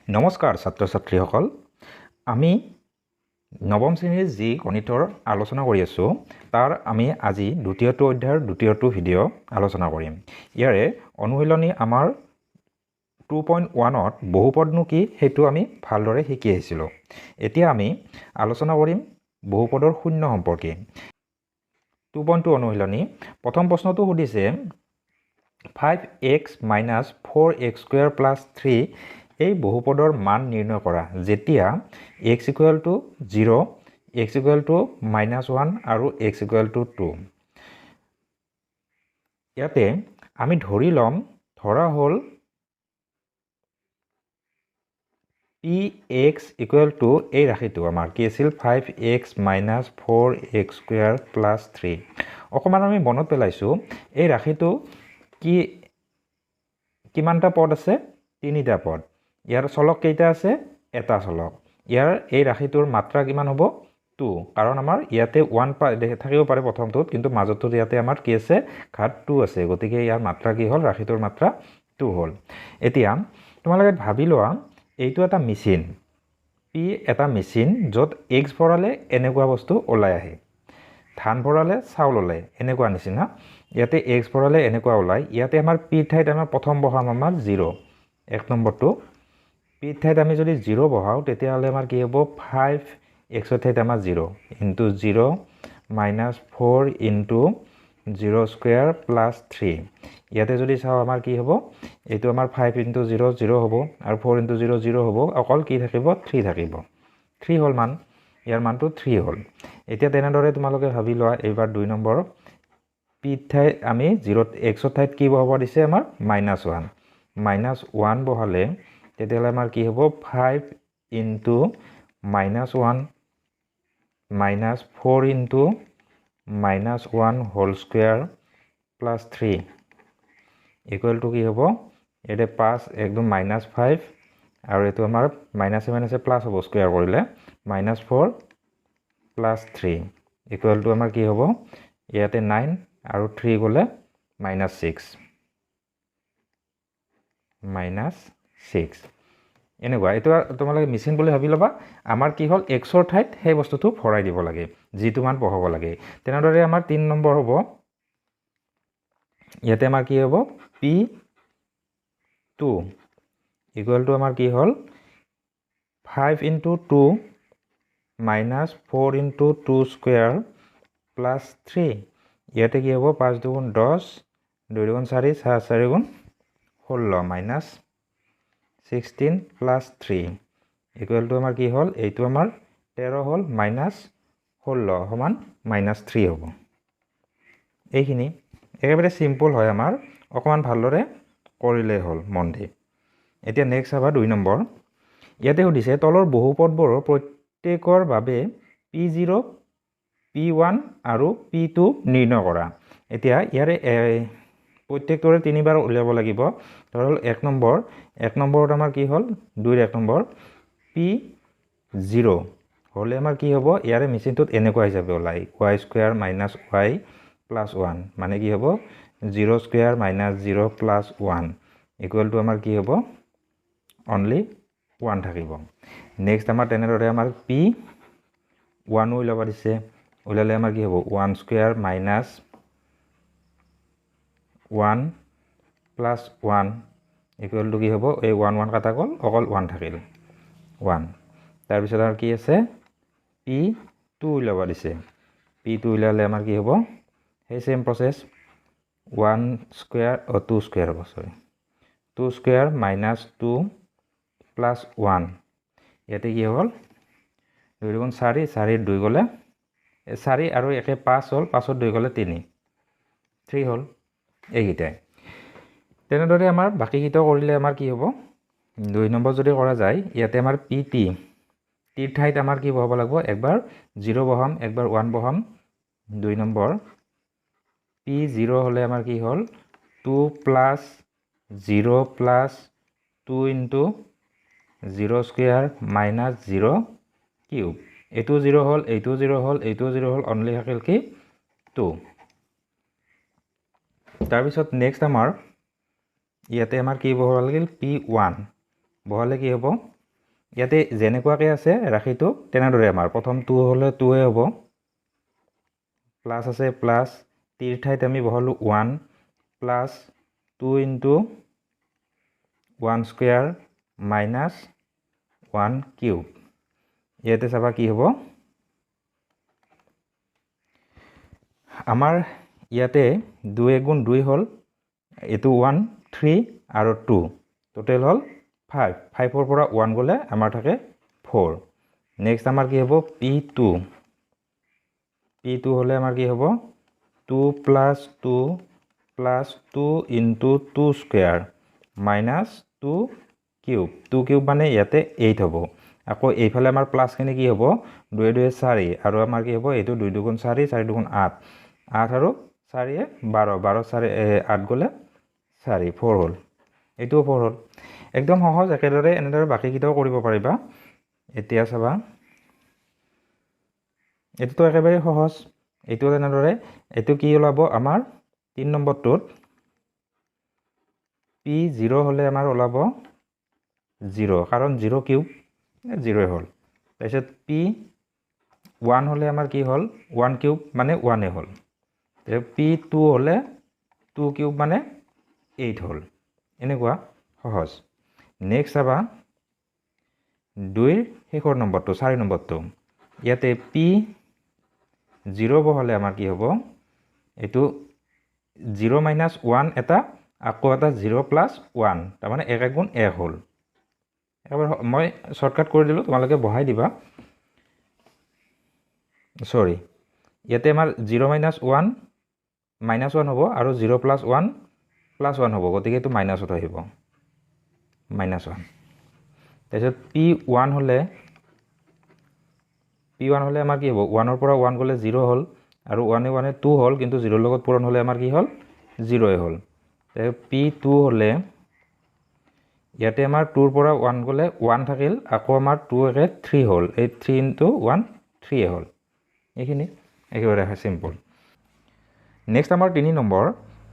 নমস্কাৰ ছাত্ৰ ছাত্ৰীসকল আমি নৱম শ্ৰেণীৰ যি গণিতৰ আলোচনা কৰি আছো তাৰ আমি আজি দ্বিতীয়টো অধ্যায়ৰ দ্বিতীয়টো ভিডিঅ' আলোচনা কৰিম ইয়াৰে অনুশীলনী আমাৰ 2.1ত বহুপদনো কি হেতু আমি ভালদৰে শিকি আহিছিলো এতিয়া আমি আলোচনা কৰিম বহুপদৰ শূন্য সম্পৰ্কে 2.2 অনুশীলনী প্ৰথম প্ৰশ্নটো সুধিছে 5x - 4x² + 3 এই বহুপদৰ মান নিৰ্ণয় কৰা যেতিয়া x = 0 x = -1 আৰু x = 2 ইয়াতে আমি ধৰা হ'ল px = এই ৰাশিটো আমাৰ কি আছিল 5x - 4x² + 3 অকমান আমি মনত পেলাইছো এই ৰাশিটো কি কিমানটা পদ আছে তিনিটা পদ ইয়াৰ চলক কেইটা আছে এটা চলক ইয়াৰ এই ৰাশিটোৰ মাত্ৰা কিমান হ'ব 2 কাৰণ আমাৰ ইয়াতে 1 থাকিব পাৰে প্ৰথমটোত কিন্তু মাজতটো ইয়াতে আমাৰ কি আছে ঘাত 2 আছে গতিকে ইয়াৰ মাত্ৰা কি হ'ল ৰাশিটোৰ মাত্ৰা 2 হ'ল এতিয়া তোমালোকে ভাবি লোৱা এইটো এটা মেচিন পি এটা মেচিন য'ত x ভৰালে এনেকুৱা বস্তু ওলাই আহে ধান ভৰালে চাউল ওলাই এনেকুৱা নিচিনা ইয়াতে x ভৰালে এনেকুৱা ওলাই ইয়াতে আমাৰ p ঠাইত আমাৰ প্ৰথম বহাম আমাৰ 0 এক নম্বৰটো p ঠাইত আমি যদি 0 বহাও তেতিয়া হলে আমাৰ কি হ'ব 5x ঠাইত আমাৰ 0 * 0 - 4 * 0² + 3 ইয়াতে যদি চাও আমাৰ কি হ'ব এইটো আমাৰ 5 * 0 0 হ'ব আৰু 4 * 0 0 হ'ব অকল কি থাকিব 3 থাকিব 3 হ'ল মান ইয়াৰ মানটো 3 হ'ল এতিয়া তেনেদৰে তোমালোকে ভাবি লোৱা এইবাৰ 2 নম্বৰ p ঠাইত আমি 0 x ঠাইত কি বহাব দিছে আমাৰ -1 -1 বহালে তেতিয়াহ'লে আমাৰ কি হ'ব 5 * -1 - 4 * -1² + 3 = কি হ'ব এতে 5 একদম -5 আৰু এটো আমাৰ মাইনাসে প্লাস হ'ব স্কয়াৰ কৰিলে -4 + 3 = আমাৰ কি হ'ব ইয়াতে 9 আৰু 3 গলে -6 এনেকুৱা এটা তোমালোকে মেচিন বুলি ভাবি লবা আমাৰ কি হ'ল x ৰ ঠাইত সেই বস্তুটো ভৰাই দিব লাগে যিটো মান বহাব লাগে তেনেদৰে আমাৰ 3 নম্বৰ হ'ব ইয়াতে আমাৰ কি হ'ব p2 = আমাৰ কি হ'ল 5 * 2 - 4 * 2² + 3 ইয়াতে কি হ'ব 5 * 2 = 10 2 * 4 = 4 4 * 16 -16 + 3 = আমাৰ কি হ'ল এইটো আমাৰ 13 হ'ল -16 সমান -3 হ'ব এইখিনি একেবাৰে সিম্পল হয় আমাৰ অকমান ভালদৰে কৰিলে হ'ল মন দি এতিয়া নেক্সট আবা 2 নম্বৰ ইয়াতে সুধিছে তলৰ বহুপদবোৰৰ প্ৰত্যেকৰ বাবে p0 p1 আৰু p2 নিৰ্ণয় কৰা এতিয়া ইয়াৰে প্ৰত্যেকটোৰে তিনিবাৰ উলিয়াব লাগিব ধৰল 1 নম্বৰত আমাৰ কি হ'ল 2 1 নম্বৰ p0 হলে আমাৰ কি হ'ব ইয়াৰে মেচিনটোত এনেকুৱা হিচাপে ওলাই y² - y + 1 মানে কি হ'ব 0² - 0 + 1 = আমাৰ কি হ'ব only 1 থাকিব নেক্সট আমাৰ তেনেদৰে আমাৰ p1 উলাব দিছে উলালে আমাৰ কি হ'ব 1² - 1 + 1 = কি হ'ব এই 1 1 কাটা গ'ল অকল 1 থাকিল 1 তাৰ পিছত আৰু কি আছে p2 উলাব দিছে p2 উলালে আমাৰ কি হ'ব সেই সেম প্ৰসেস 1² - 2² হ'ব সৰি 2² - 2 + 1 ইয়াতে কি হ'ল 2 * 4 4 * 2 গলে 4 আৰু 1 5 হ'ল 5 ৰ 2 গলে 3 3 হ'ল এইকিটাই তেনেদৰে আমাৰ বাকি কিটা কৰিলে আমাৰ কি হ'ব 2 নম্বৰ যদি কৰা যায় ইয়াতে আমাৰ pt টিৰ ঠাইত আমাৰ কি বহাব লাগিব একবাৰ 0 বহাম একবাৰ 1 বহাম 2 নম্বৰ p0 হলে আমাৰ কি হ'ল 2 + 0 + 2 * 0² - 0³ এইটো 0 হ'ল এইটো 0 হ'ল এইটো 0 হ'ল অনলি থাকিল কি 2 তাৰ পিছত নেক্সট আমাৰ ইয়াতে আমাৰ কি বহাব লাগিল p1 বহালে কি হ'ব ইয়াতে যেনেকুৱাকৈ আছে ৰাশিটো তেনেদৰে আমাৰ প্ৰথম 2 হ'লে 2 হ'ব প্লাছ আছে প্লাছ টিৰ ঠাইত আমি বহালোঁ 1 plus 2 into 1 square minus 1 cube ইয়াতে চাবা কি হ'ব আমাৰ ইয়াতে 2 গুণ 2 হ'ল এইটো 1 3 আৰু 2 টোটেল হ'ল 5 5 পৰা 1 গ'লে আমাৰ থাকে 4 নেক্সট আমাৰ কি হ'ব p2 হ'লে আমাৰ কি হ'ব 2 plus 2 plus 2 into 2 square minus 2 cube 2 cube মানে ইয়াতে 8 হ'ব আকৌ এইফালে আমাৰ প্লাছখিনি কি হ'ব 2 2 4 আৰু আমাৰ কি হ'ব এইটো 2 2 গুণ 4 4 2 গুণ 8 8 আৰু 4 12 12 4 8 গ'লে 4 4 হ'ল এইটোও 4 হ'ল একদম সহজ একেদৰে এনেদৰে বাকীকেইটাও কৰিব পাৰিবা এতিয়া চাবা এইটোতো একেবাৰে সহজ এইটো এনেদৰে এইটো কি ওলাব আমাৰ 3 নম্বৰটোত p0 হ'লে আমাৰ ওলাব 0 কাৰণ 0 কিউব 0 হ'ল তাৰপিছত p1 হ'লে আমাৰ কি হ'ল 1 কিউব মানে 1 হ'ল p2 হ'লে 2 কিউব মানে 8 হ'ল এনেকুৱা সহজ নেক্সট চাবা 2 শেষৰ নম্বৰটো 4 নম্বৰটো ইয়াতে p0 বহালে আমাৰ কি হ'ব এইটো 0 মাইনাছ 1 এটা আকৌ এটা 0 প্লাছ 1 তাৰমানে 1 গুণ 1 হ'ল এবাৰ মই শৰ্টকাট কৰি দিলোঁ তোমালোকে বহাই দিবা সৰি ইয়াতে আমাৰ 0 মাইনাছ 1 মাইনাছ 1 হ'ব আৰু 0 প্লাছ 1 প্লাছ 1 হ'ব গতিকে এইটো মাইনাছত আহিব মাইনাছ 1 তাৰপিছত p1 হ'লে আমাৰ কি হ'ব 1 পৰা 1 গ'লে 0 হ'ল আৰু 1 1 2 হ'ল কিন্তু 0 লগত পূৰণ হ'লে আমাৰ কি হ'ল 0 হ'ল p2 হ'লে ইয়াতে আমাৰ 2 পৰা 1 গ'লে 1 থাকিল আকৌ আমাৰ 2 একে 3 হ'ল এই 3 ইনটু 1 3 হ'ল এইখিনি একেবাৰে সিম্পল নেক্সট আমাৰ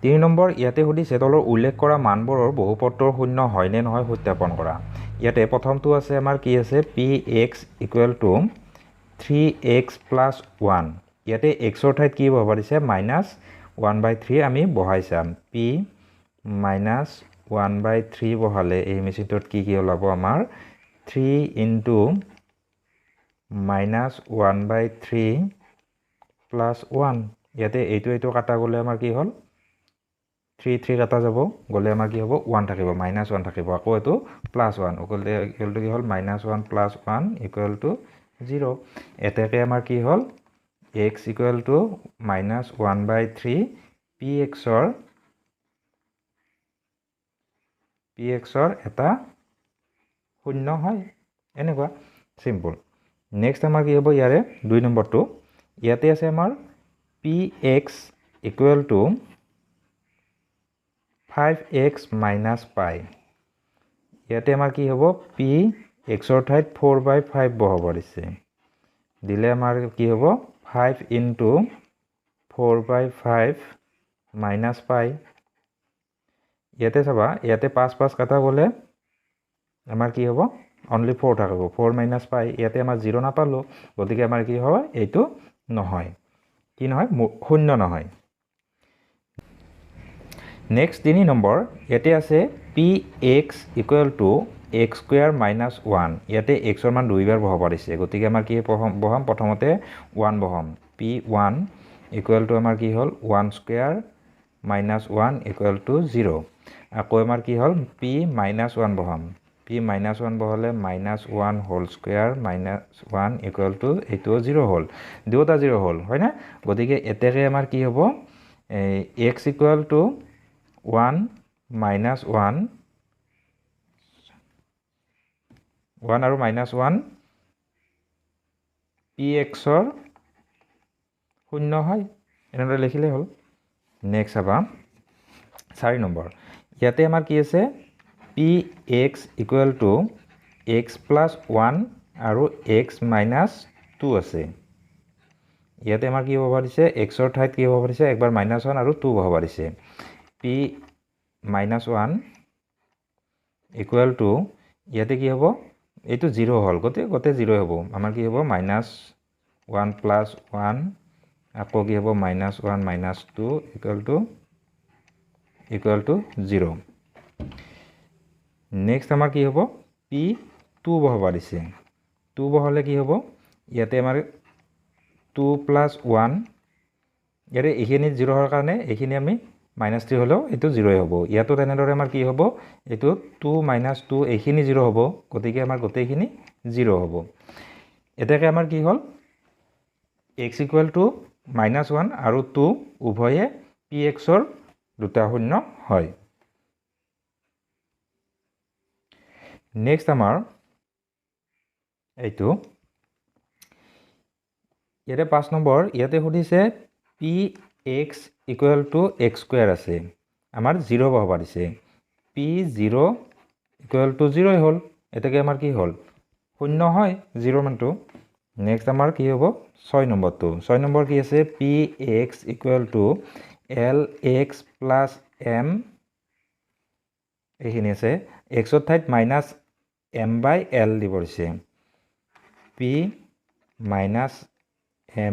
3 নম্বৰ ইয়াতে সুধিছে তলৰ উল্লেখ কৰা মানবোৰৰ বহুপদৰ শূন্য হয় নে নহয় সত্যাপন কৰা ইয়াতে প্ৰথমটো আছে আমাৰ কি আছে px equal to 3x plus 1 ইয়াতে xৰ ঠাইত কি বহাব দিছে মাইনাছ 1/3 আমি বহাই চাম p মাইনাছ 1/3 বহালে এই মেচিনটোত কি ওলাব আমাৰ 3 ইনটু মাইনাছ 1/3 প্লাছ 1 ইয়াতে এইটো কাটা গ'লে আমাৰ কি হ'ল 3 3 কাটা যাব গ'লে আমাৰ কি হ'ব 1 থাকিব মাইনাছ 1 থাকিব আকৌ এইটো প্লাছ 1 ইকুৱেল টু কি হ'ল মাইনাছ 1 প্লাছ 1 ইকুৱেল টু 0 এতেকে আমাৰ কি হ'ল x ইকুৱেল টু মাইনাছ 1/3 pxৰ এটা শূন্য হয় এনেকুৱা সিম্পল নেক্সট আমাৰ কি হ'ব ইয়াৰে 2 নম্বৰটো ইয়াতে আছে আমাৰ px equal to 5x minus পাই ইয়াতে আমাৰ কি হ'ব pxৰ ঠাইত 4/5 বহাব দিছে দিলে আমাৰ কি হ'ব 5 ইনটু 4/5 মাইনাছ পাই ইয়াতে চাবা ইয়াতে 5 কাটা গ'লে আমাৰ কি হ'ব অনলি 4 থাকিব 4 মাইনাছ পাই ইয়াতে আমাৰ 0 নাপালোঁ গতিকে আমাৰ কি হয় এইটো নহয় কি নহয় শূন্য নহয় নেক্সট 3 নম্বৰ ইয়াতে আছে px equal to x square minus 1 ইয়াতে xৰ মান 2 বাৰ বহাব দিছে গতিকে আমাৰ কি বহাম প্ৰথমতে 1 বহাম p1 ইকুৱেল টু আমাৰ কি হ'ল 1 স্কুৱেৰ মাইনাছ 1 ইকুৱেল টু 0 আকৌ আমাৰ কি হ'ল p মাইনাছ 1 বহাম p মাইনাছ 1 বহালে minus 1 whole square minus 1 equal to এইটোও 0 হ'ল দুটা 0 হ'ল হয়নে গতিকে এতেকে আমাৰ কি হ'ব x ইকুৱেল টু 1 মাইনাছ 1 আৰু মাইনাছ 1 pxৰ শূন্য হয় এনেদৰে লিখিলে হ'ল নেক্সট চাবা 4 নম্বৰ ইয়াতে আমাৰ কি আছে px equal to x plus 1 আৰু x মাইনাছ 2 আছে ইয়াতে আমাৰ কি বহাব দিছে xৰ ঠাইত কি বহাব দিছে একবাৰ মাইনাছ 1 আৰু 2 বহাব দিছে p মাইনাছ 1 ইকুৱেল টু ইয়াতে কি হ'ব এইটো 0 হল গতে 0 হ'ব আমাৰ কি হ'ব -1 + 1 আকৌ কি হ'ব -1 - 2 = 0 নেক্সট আমাৰ কি হ'ব p 2 বহাব দিছে 2 বহালে কি হ'ব ইয়াতে আমাৰ 2 + 1 ইয়াৰে এইখিনি 0 হোৱাৰ কাৰণে এইখিনি আমি -3 হলেও এইটো 0 হ'ব ইয়াতো তেনেদৰে আমাৰ কি হ'ব এইটো 2 - 2 এইখিনি 0 হ'ব গতিকে আমাৰ গোটেইখিনি 0 হ'ব এটাকে আমাৰ কি হ'ল x = -1 আৰু 2 উভয়ে px ৰ দুটা শূন্য হয় নেক্সট আমাৰ এইটো ইয়াতে 5 নম্বৰ ইয়াতে সুধিছে px = x² আছে আমাৰ 0 বহাব দিছে p0 = 0 হল এটাকে আমাৰ কি হল শূন্য হয় 0 মানটো নেক্সট আমাৰ কি হ'ব 6 নম্বৰটো 6 নম্বৰ কি আছে px = lx + m এইখিনি আছে x ৰ ঠাইত -m/l দিব দিছে p -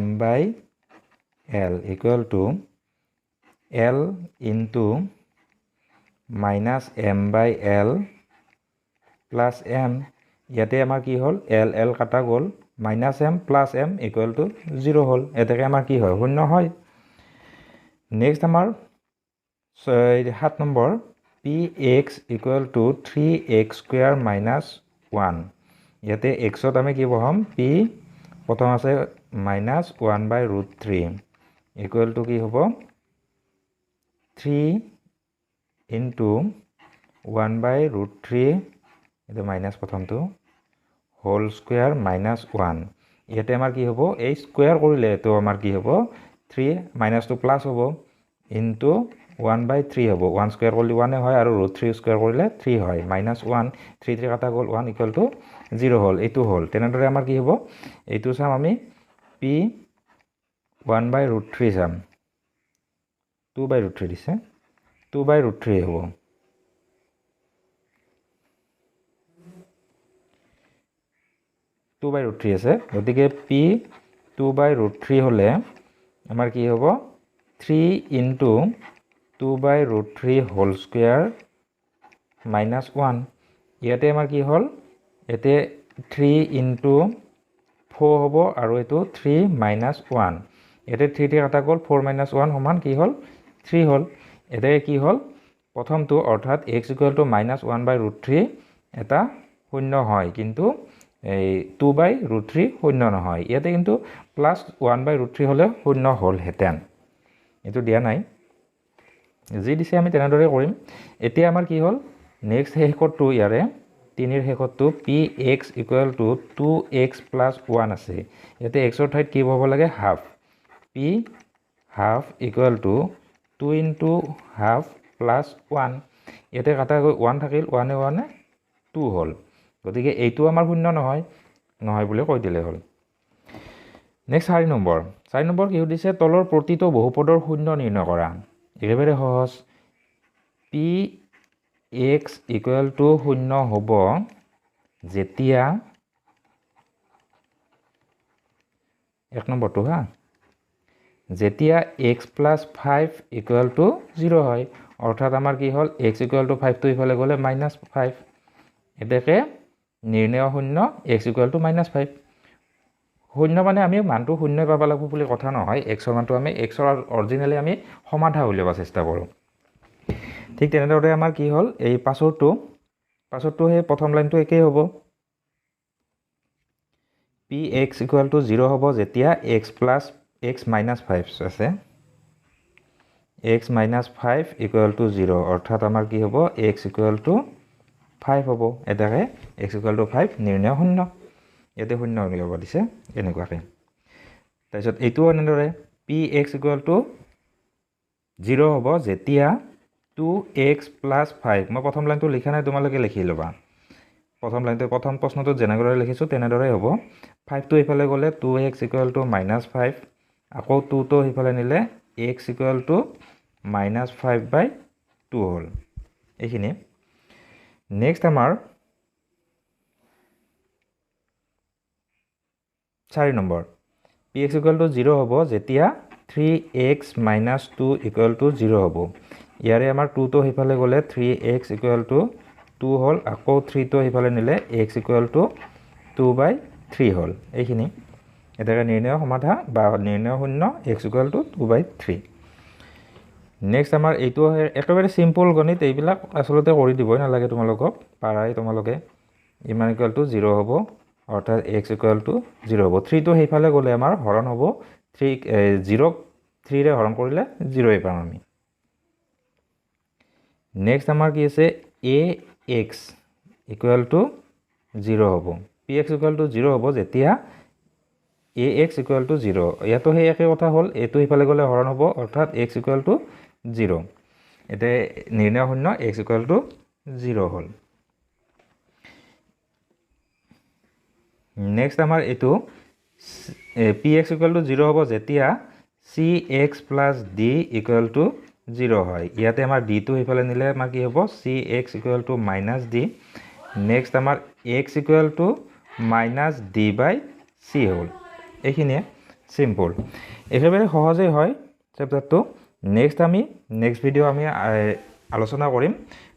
m/l = l into -m/l plus m ইয়াতে আমাৰ কি হ'ল l কাটা গ'ল -m plus m = 0 হ'ল এটাকে আমাৰ কি হয় শূন্য হয় নেক্সট আমাৰ 7 নম্বৰ px = 3x² - 1 ইয়াতে x ত আমি কি বহাম p প্ৰথম আছে -1/√3 = কি হ'ব 3 into 1/√3 এটা মাইনাস প্ৰথমটো হোল স্কয়াৰ -1 ইয়াতে আমাৰ কি হ'ব এই স্কয়াৰ কৰিলে তো আমাৰ কি হ'ব 3 -2 প্লাস হ'ব ইনটু 1/3 হ'ব 1 স্কয়ার কৰিলে 1 হয় আৰু √3 স্কয়াৰ কৰিলে 3 হয় -1 3 3 কাটা গ'ল 1 = 0 হ'ল এইটো হ'ল তেনেদৰে আমাৰ কি হ'ব এইটো চাম আমি p 1/√3 চাম 2/√3 দিছে 2/√3 হ'ব (2/√3 আছে গতিকে p 2/√3 হলে আমাৰ কি হ'ব 3 into 2/√3 হোল স্কয়াৰ -1 ইয়াতে আমাৰ কি হ'ল এতে 3 into 4 হ'ব আৰু এটো 3 - 1 এতে 3 3 কাটা গ'ল 4 - 1 সমান কি হ'ল 3 হ'ল এতে কি হ'ল প্ৰথমটো অৰ্থাৎ x = -1/√3 এটা শূন্য হয় কিন্তু এই 2/√3 শূন্য নহয় ইয়াতে কিন্তু +1/√3 হলে শূন্য হ'ল হেতেন এটো দিয়া নাই যি দিছে আমি তেনেদৰে কৰিম এতিয়া আমাৰ কি হ'ল নেক্সট হেকটো ইয়াৰে 3 ৰ হেকটো px = 2x + 1 আছে ইয়াতে x ৰ ঠাইত কি হ'ব লাগে half p half = 2 into half plus 1 ইয়াতে কাটা গৈ 1 থাকিল 1 এ 1 2 হ'ল গতিকে এইটো আমাৰ শূন্য নহয় বুলি কৈ দিলে হ'ল নেক্সট 4 নম্বৰ কি সুধিছে তলৰ প্ৰতিটো বহুপদৰ শূন্য নিৰ্ণয় কৰা একেবাৰে সহজ px = 0 হ'ব যেতিয়া 1 নম্বৰটো যেতিয়া x + 5 = 0 হয় অৰ্থাৎ আমাৰ কি হ'ল x = 5 তো ইফালে গ'লে -5 এটাকে নিৰ্ণয় শূন্য x = -5 শূন্য মানে আমি মানটো শূন্য পাব লাগিব বুলি কথা নহয় x ৰ মানটো আমি x ৰ অৰিজিনালি আমি সমাধা উলিয়াব চেষ্টা কৰোঁ ঠিক তেনেদৰে আমাৰ কি হ'ল এই পাছৰটো সেই প্ৰথম লাইনটো একেই হ'ব px = 0 হ'ব যেতিয়া x - 5 আছে x - 5 = 0 অৰ্থাৎ আমাৰ কি হ'ব x = 5 হ'ব এটাকে x = 5 নিৰ্ণয় শূন্য ইয়াতে শূন্য উলিয়াব দিছে এনেকুৱাকে তাৰপিছত এইটো এনেদৰে px = 0 হ'ব যেতিয়া 2x + 5 মই প্ৰথম লাইনটো লিখা নাই তোমালোকে লিখি ল'বা প্ৰথম লাইনটো প্ৰথম প্ৰশ্নটো যেনেদৰে লিখিছো তেনেদৰে হ'ব 5 তো ইফালে গ'লে 2x = -5 আকৌ 2 তো ইফালে নিলে x = -5/2 হ'ল এইখিনি নেক্সট আমাৰ 4 নম্বৰ px = 0 হ'ব যেতিয়া 3x - 2 = 0 হ'ব ইয়াৰে আমাৰ 2 তো হিফালে গলে 3x = 2 হল আকৌ 3 তো হিফালে নিলে x = 2/3 হল এইখিনি এটা নিৰ্ণয় সমাধান বা নিৰ্ণয় শূন্য x = 2/3 নেক্সট আমাৰ এইটো একেবাৰে সিম্পল গণিত এইবিলাক আসলতে কৰি দিবই নালাগে তোমালোকক পাৰাই তোমালোকে ইমান = 0 হ'ব অৰ্থাৎ x = 0 হ'ব 3 তো হিফালে গলে আমাৰ হৰণ হ'ব 3 0 3 ৰে হৰণ কৰিলে 0 এ পাম আমি নেক্সট আমাৰ কি আছে ax = 0 হ'ব px = 0 হ'ব যেতিয়া ax = 0 ইয়াতো সেই একে কথা হল এটো হিফালে গলে হৰণ হ'ব অৰ্থাৎ x = 0 এতে নিৰ্ণয় শূন্য x = 0 হল নেক্সট আমাৰ এটো px = 0 হ'ব যেতিয়া cx + d = 0 হয় ইয়াতে আমাৰ d তো হিফালে নিলে আমাৰ কি হ'ব cx = -d নেক্সট আমাৰ x = -d/c হল এইখিনিয়ে সিম্পল একেবাৰে সহজে হয় চেপ্টাৰটো নেক্সট ভিডিও আমি আলোচনা কৰিম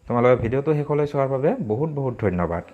তোমালোকৰ ভিডিওটো শেষলৈ চোৱাৰ বাবে বহুত বহুত ধন্যবাদ